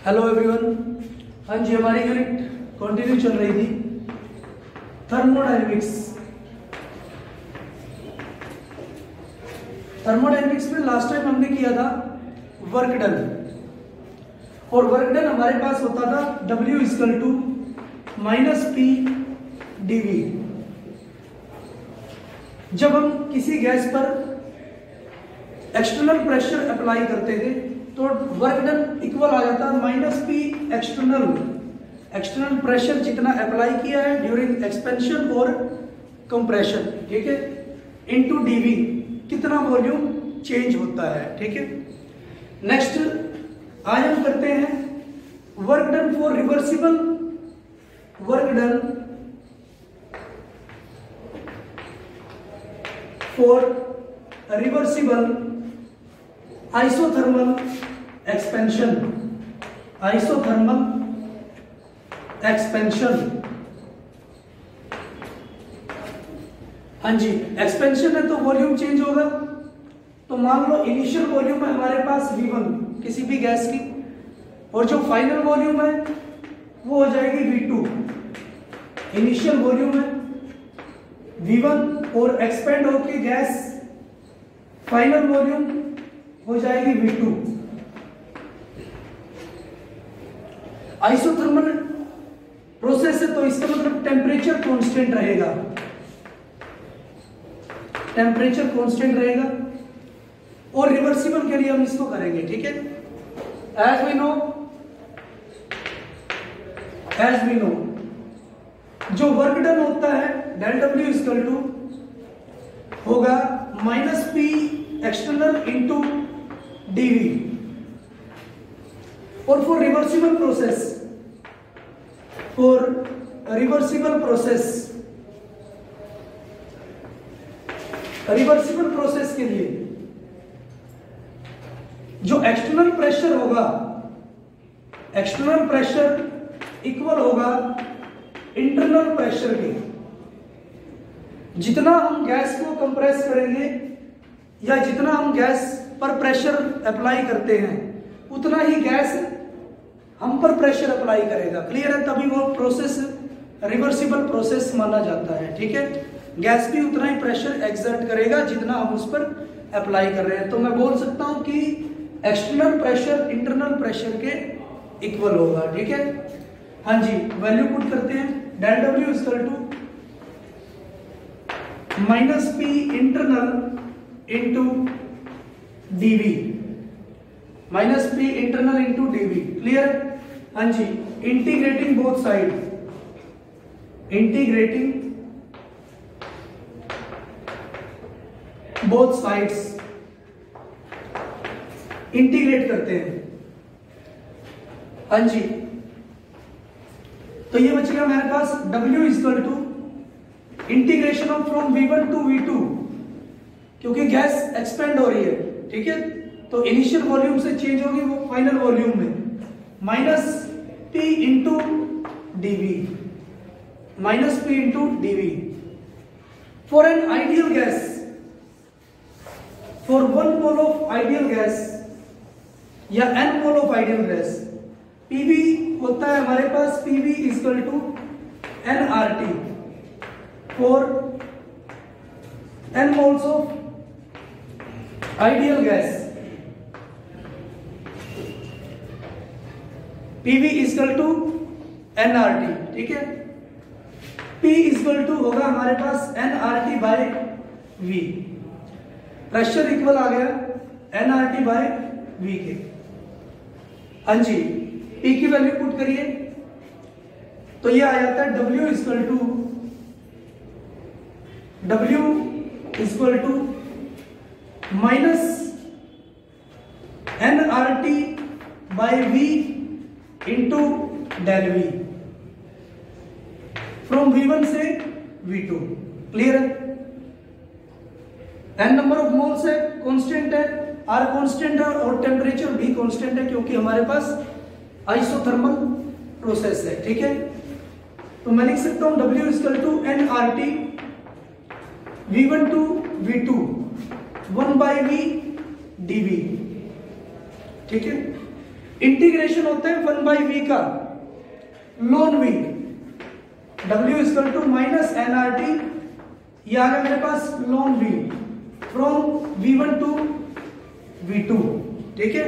Hello everyone. हाँ जी, हमारी unit continue चल रही थी थर्मोडायनेमिक्स। थर्मोडायनेमिक्स में लास्ट टाइम हमने किया था वर्क डन, और वर्क डन हमारे पास होता था W equal to minus P dV। जब हम किसी गैस पर एक्सटर्नल प्रेशर अप्लाई करते थे तो वर्क डन इक्वल आ जाता माइनस पी एक्सटर्नल प्रेशर जितना अप्लाई किया है ड्यूरिंग एक्सपेंशन और कंप्रेशन, ठीक है, इनटू dV, कितना वॉल्यूम चेंज होता है, ठीक है। नेक्स्ट आज हम करते हैं work done for reversible, work done for reversible isothermal expansion, isothermal expansion. हाँ जी, एक्सपेंशन है तो वॉल्यूम चेंज होगा। तो मान लो इनिशियल वॉल्यूम है हमारे पास V1 किसी भी गैस की, और जो फाइनल वॉल्यूम है वो हो जाएगी V2। इनिशियल वॉल्यूम है V1 और एक्सपेंड होकर गैस फाइनल वॉल्यूम हो जाएगी V2। आइसोथर्मल प्रोसेस है तो इसका मतलब टेम्परेचर कांस्टेंट रहेगा, टेम्परेचर कांस्टेंट रहेगा। और रिवर्सिबल के लिए हम इसको करेंगे, ठीक है। एज वी नो जो वर्क डन होता है डेल W इक्वल टू होगा minus P external into dV। और फॉर रिवर्सिबल प्रोसेस के लिए जो एक्सटर्नल प्रेशर होगा, एक्सटर्नल प्रेशर इक्वल होगा इंटरनल प्रेशर के। जितना हम गैस को कंप्रेस करेंगे या जितना हम गैस पर प्रेशर अप्लाई करते हैं उतना ही गैस हम पर प्रेशर अप्लाई करेगा। क्लियर है? तभी वो प्रोसेस रिवर्सिबल प्रोसेस माना जाता है, ठीक है। गैस भी उतना ही प्रेशर एक्सर्ट करेगा जितना हम उस पर अप्लाई कर रहे हैं। तो मैं बोल सकता हूं कि एक्सटर्नल प्रेशर इंटरनल प्रेशर के इक्वल होगा, ठीक है। हाँ जी, वैल्यू पुट करते हैं। Del W equal to minus P internal into dV, minus P internal into dV। Clear? हाँ जी, integrating both side, integrating both sides, integrate करते हैं। हाँ जी, तो ये बचेगा मेरे पास W equal to integration of from V1 to V2, क्योंकि गैस एक्सपेंड हो रही है, ठीक है। तो इनिशियल वॉल्यूम से चेंज होगी वो फाइनल वॉल्यूम में, minus P into dV, minus P into dV। For an ideal gas, for one mole of ideal gas या n mole of ideal gas, PV होता है हमारे पास PV equal to nRT for n moles of ideal gas. PV equal to nRT, ठीक है। P equal to होगा हमारे पास nRT by V। Pressure equal आ गया nRT बाय V के। हाँ जी, P की वैल्यू पुट करिए तो ये आ जाता है W equal to minus nRT by V into del V from V1 से V2। क्लियर है? n नंबर ऑफ मोल्स है, कांस्टेंट है, R कांस्टेंट है और टेम्परेचर भी कांस्टेंट है क्योंकि हमारे पास आइसोथर्मल प्रोसेस है, ठीक है। तो मैं लिख सकता हूं W equal to nRT V1 to V2 1 by V dV, ठीक है। इंटीग्रेशन होता है 1/v का, ln v, W equal to minus nRT, ये आ गया मेरे पास ln v from v1 to v2, ठीक है,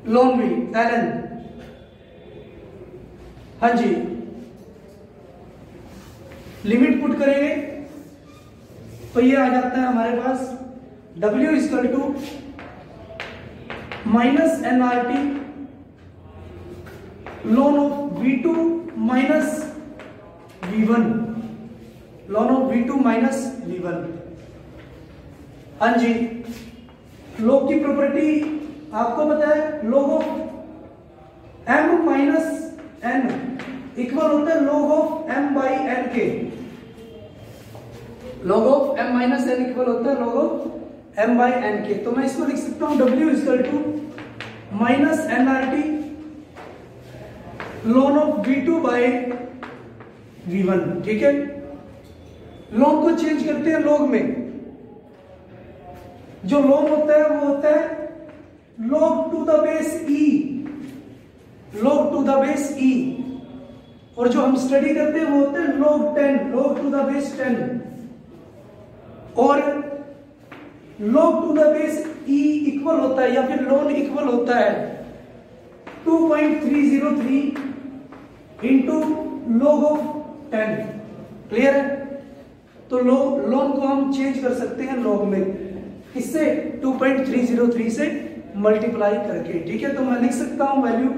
ln v ln, हाँ जी, लिमिट पुट करेंगे तो ये आ जाता है हमारे पास W equal to minus nRT ln of v2 minus v1, ln of v2 minus v1। हाँ जी, log की प्रॉपर्टी आपको पता है, log of m minus n equal होता है log of m by n के, log of m minus n equal होता है log of m by n के। तो मैं इसको लिख सकता हूं W equal to minus nRT ln of v2 by v1, ठीक है। ln को चेंज करते हैं log में, जो ln होता है वो होता है log to the base e, log to the base e, और जो हम स्टडी करते हैं वो होता है log 10, log to the base 10, और log to the base e equal होता है या फिर ln इक्वल होता है 2.303 इंटू log ऑफ 10, क्लियर है। तो ln को हम चेंज कर सकते हैं log में, इससे 2.303 से मल्टीप्लाई करके, ठीक है। तो मैं लिख सकता हूं वैल्यू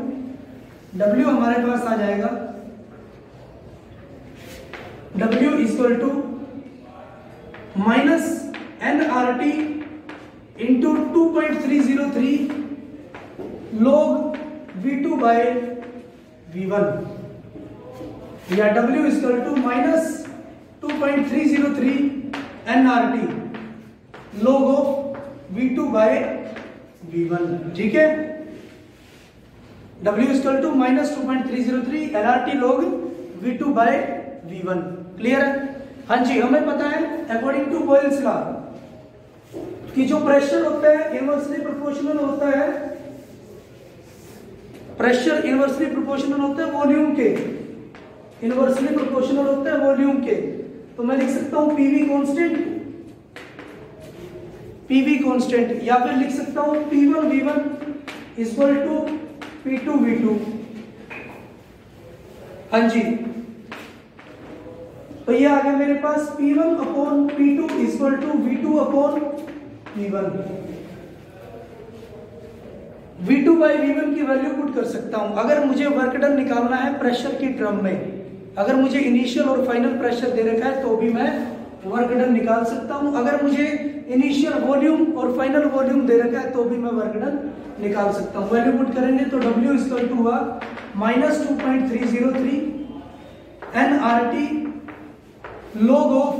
W हमारे पास आ जाएगा W equal to minus nRT into 2.303 log v2 by v1, या W equal to minus 2.303 nRT log of v2 by v1, ठीक है। W equal to minus 2.303 nRT log v2 by v1, clear है। हाँ जी, हमें पता है अकॉर्डिंग टू बॉयल्स लॉ कि जो प्रेशर होता है इनवर्सली प्रोपोर्शनल होता है, प्रेशर इनवर्सली प्रोपोर्शनल होता है वॉल्यूम के, इनवर्सली प्रोपोर्शनल होता है वॉल्यूम के। तो मैं लिख सकता हूं PV कांस्टेंट, या फिर लिख सकता हूं P1 V1 equal to P2 V2। हाँ जी, तो ये आ गया मेरे पास P1 upon P2 equal to V2 upon V1। V2 by V1 की वैल्यू पुट कर सकता हूं। अगर मुझे वर्क डन निकालना है प्रेशर की टर्म में, अगर मुझे इनिशियल और फाइनल प्रेशर दे रखा है तो भी मैं वर्क डन निकाल सकता हूं। अगर मुझे इनिशियल वॉल्यूम और फाइनल वॉल्यूम दे रखा है तो भी मैं वर्क डन निकाल सकता हूं। वैल्यू पुट करेंगे तो W इक्वल टू हुआ minus 2.303 nRT log of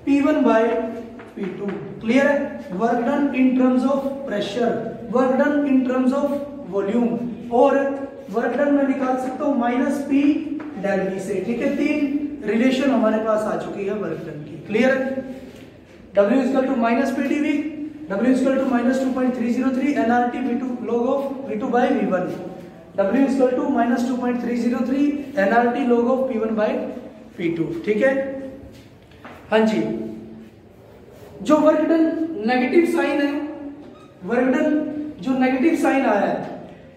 P1 by P2, clear है। Work done in terms of pressure, work done in terms of volume, और वर्क डन में निकाल सकता हूं माइनस P डेल V से, ठीक है। तीन रिलेशन हमारे पास आ चुकी है वर्क डन की, क्लियर है। W equal to minus P dV, W equal to minus 2.303 nRT V2 log of V2 by V1, W equal to minus 2.303 nRT log of P1 by P2, ठीक है। हाँ जी, जो वर्क डन नेगेटिव साइन है, work done जो negative sign आया है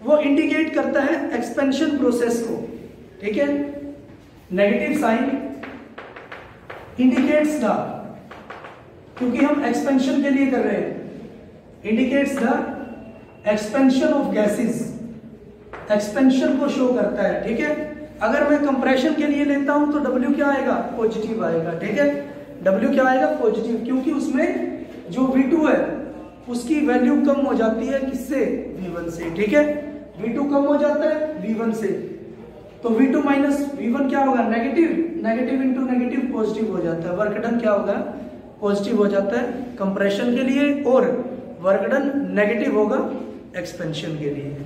वो इंडिकेट करता है एक्सपेंशन प्रोसेस को, ठीक है। नेगेटिव साइन इंडिकेट्स द, क्योंकि हम एक्सपेंशन के लिए कर रहे हैं, indicates the expansion of gases, expansion को शो करता है, ठीक है। अगर मैं कंप्रेशन के लिए लेता हूं तो W क्या आएगा, पॉजिटिव आएगा, ठीक है। W क्या आएगा, पॉजिटिव, क्योंकि उसमें जो V2 है उसकी वैल्यू कम हो जाती है किससे, V1 से, ठीक है। V2 कम हो जाता है V1 से, तो V2 माइनस V1 क्या होगा, negative, negative into negative positive हो जाता है। वर्क डन क्या होगा, पॉजिटिव हो जाता है कंप्रेशन के लिए, और वर्क डन नेगेटिव होगा एक्सपेंशन के लिए।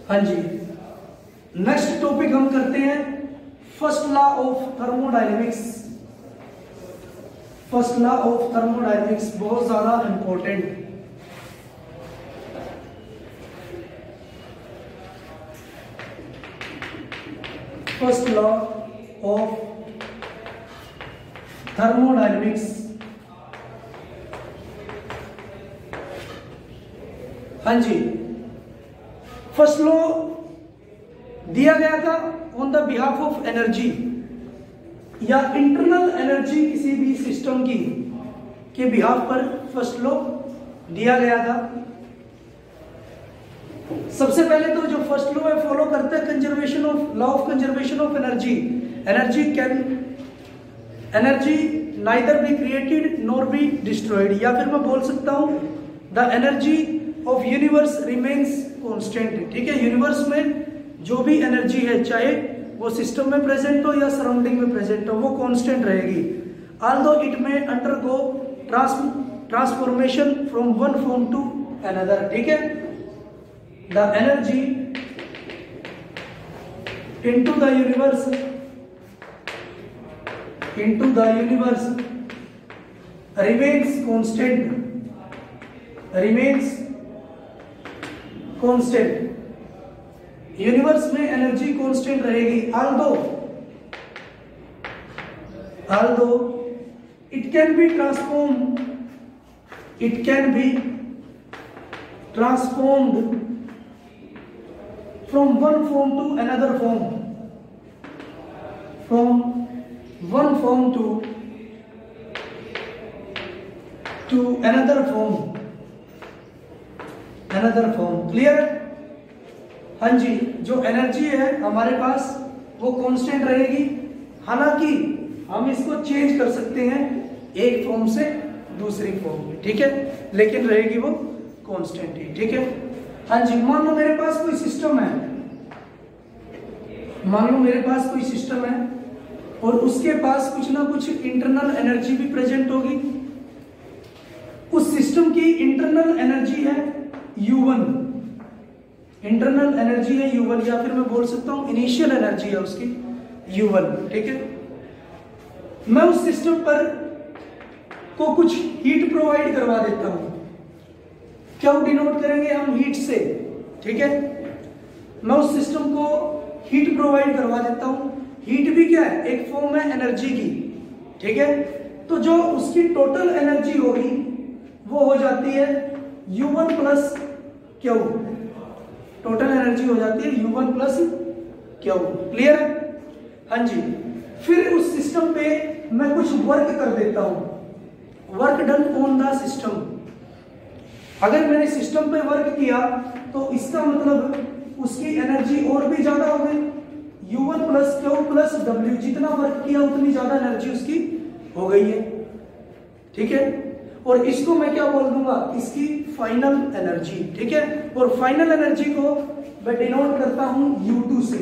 हाँ जी, नेक्स्ट टॉपिक हम करते हैं first law of thermodynamics. First law of thermodynamics बहुत ज्यादा important. First law of thermodynamics, हाँ जी, फर्स्ट लॉ दिया गया था on the behalf of energy या इंटरनल एनर्जी किसी भी सिस्टम की के बिहाफ पर फर्स्ट लॉ दिया गया था। सबसे पहले तो जो फर्स्ट लॉ है फॉलो करता है conservation of law of conservation of energy. Energy neither be created nor be destroyed, या फिर मैं बोल सकता हूं the energy of universe remains constant. ठीक है, यूनिवर्स में जो भी एनर्जी है चाहे वो सिस्टम में प्रेजेंट हो या सराउंडिंग में प्रेजेंट हो वो कांस्टेंट रहेगी। Although it may undergo transformation from one form to another. ठीक है, the energy into the universe remains constant। Universe में एनर्जी कांस्टेंट रहेगी although it can be transformed from one form to another form, from one form to another form। Clear? हाँ जी, जो energy है हमारे पास वो कांस्टेंट रहेगी, हालांकि हम इसको चेंज कर सकते हैं एक फॉर्म से दूसरी फॉर्म में। ठीक है, लेकिन रहेगी वो कांस्टेंट ही। ठीक है, हाँ जी, मान लो मेरे पास कोई सिस्टम है और उसके पास कुछ ना कुछ इंटरनल एनर्जी भी प्रेजेंट होगी। उस सिस्टम की इंटरनल एनर्जी है U1, इंटरनल एनर्जी है U1, या फिर मैं बोल सकता हूं इनिशियल एनर्जी है उसकी U1। ठीक है, मैं उस सिस्टम पर को कुछ हीट प्रोवाइड करवा देता हूं। क्या डिनोट करेंगे हम? हीट से। ठीक है, मैं उस सिस्टम को हीट प्रोवाइड करवा देता हूं। हीट भी क्या है? एक फॉर्म है एनर्जी की। ठीक है, तो जो उसकी टोटल एनर्जी होगी वो हो जाती है U1 plus Q। Total energy हो जाती है U1 प्लस Q। क्लियर है? हाँ जी, फिर उस सिस्टम पे मैं कुछ वर्क कर देता हूं, work done on the system. अगर मैंने सिस्टम पे वर्क किया तो इसका मतलब उसकी एनर्जी और भी ज्यादा हो गई। U1 plus Q plus W, जितना वर्क किया उतनी ज्यादा एनर्जी उसकी हो गई है। ठीक है, और इसको मैं क्या बोल दूंगा? इसकी फाइनल एनर्जी। ठीक है, और फाइनल एनर्जी को मैं डिनोट करता हूं U2 से।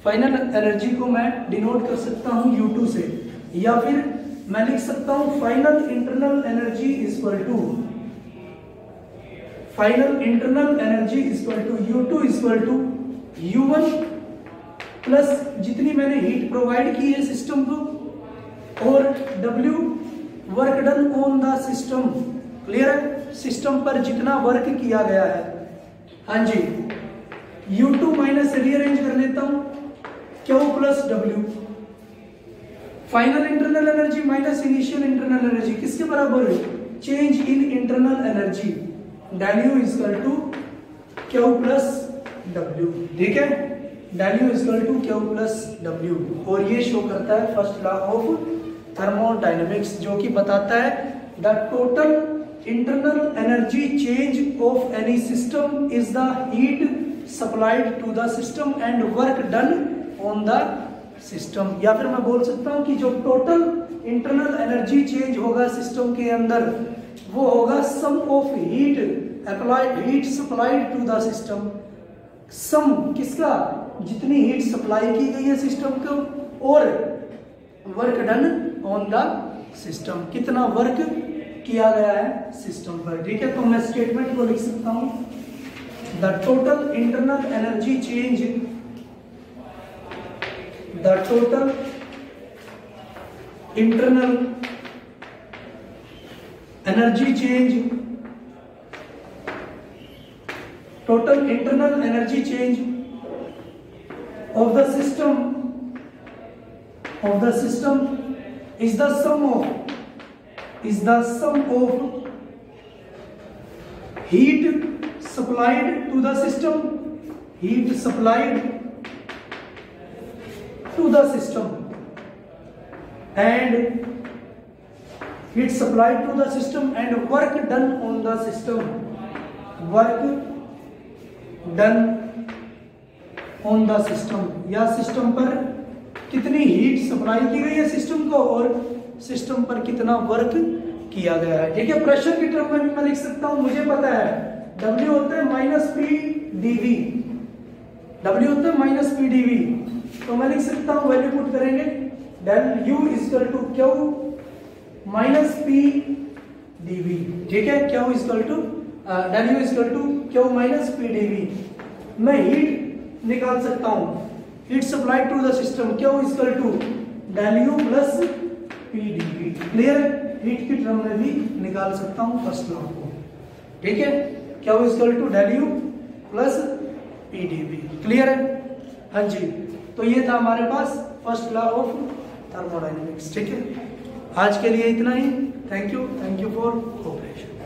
फाइनल एनर्जी को मैं डिनोट कर सकता हूं U2 से, या फिर मैं लिख सकता हूं final internal energy equal to U2 equal to U1 plus जितनी मैंने हीट प्रोवाइड की है सिस्टम को, और W work done on the system. Clear है? सिस्टम पर जितना वर्क किया गया है। हाँ जी, U2 माइनस रीअरेंज कर लेता हूं Q plus W। Final internal energy minus initial internal energy किसके बराबर है? Change in internal energy, W equal to Q plus W। ठीक है, W equal to Q plus W। और ये शो करता है फर्स्ट लॉ ऑफ थर्मोडायनेमिक्स, जो कि बताता है the total internal energy change of any system is the heat supplied to the system and work done on the system. या फिर मैं बोल सकता हूं कि जो टोटल इंटरनल एनर्जी चेंज होगा सिस्टम के अंदर वो होगा sum of heat supplied to the system. Sum किसका? जितनी हीट सप्लाई की गई है सिस्टम को, और work done on the system, कितना वर्क किया गया है सिस्टम पर। ठीक है, तो मैं स्टेटमेंट को लिख सकता हूं the total internal energy change, the total internal energy change, total internal energy change of the system is the sum of heat supplied to the system and work done on the system या system पर कितनी heat supply की गई है system को और system पर कितना वर्क किया गया है। ठीक है, प्रेशर की टर्म में भी मैं लिख सकता हूं, मुझे पता है W होता है -P/dV, W होता है -P/dV, तो मैं लिख सकता हूं, वैल्यू पुट करेंगे del U = Q -P/dV। ठीक है, Q del U = Q -P/dV। मैं हीट निकाल सकता हूं, heat supply to the system Q = del U + P/dV। Clear, heat की टर्म में भी निकाल सकता हूं फर्स्ट लॉ को। ठीक है, Q = del U + P/dV। Clear है? हाँ जी, तो ये था हमारे पास फर्स्ट लॉ ऑफ थर्मोडायनेमिक्स। ठीक है, आज के लिए इतना ही। Thank you for cooperation.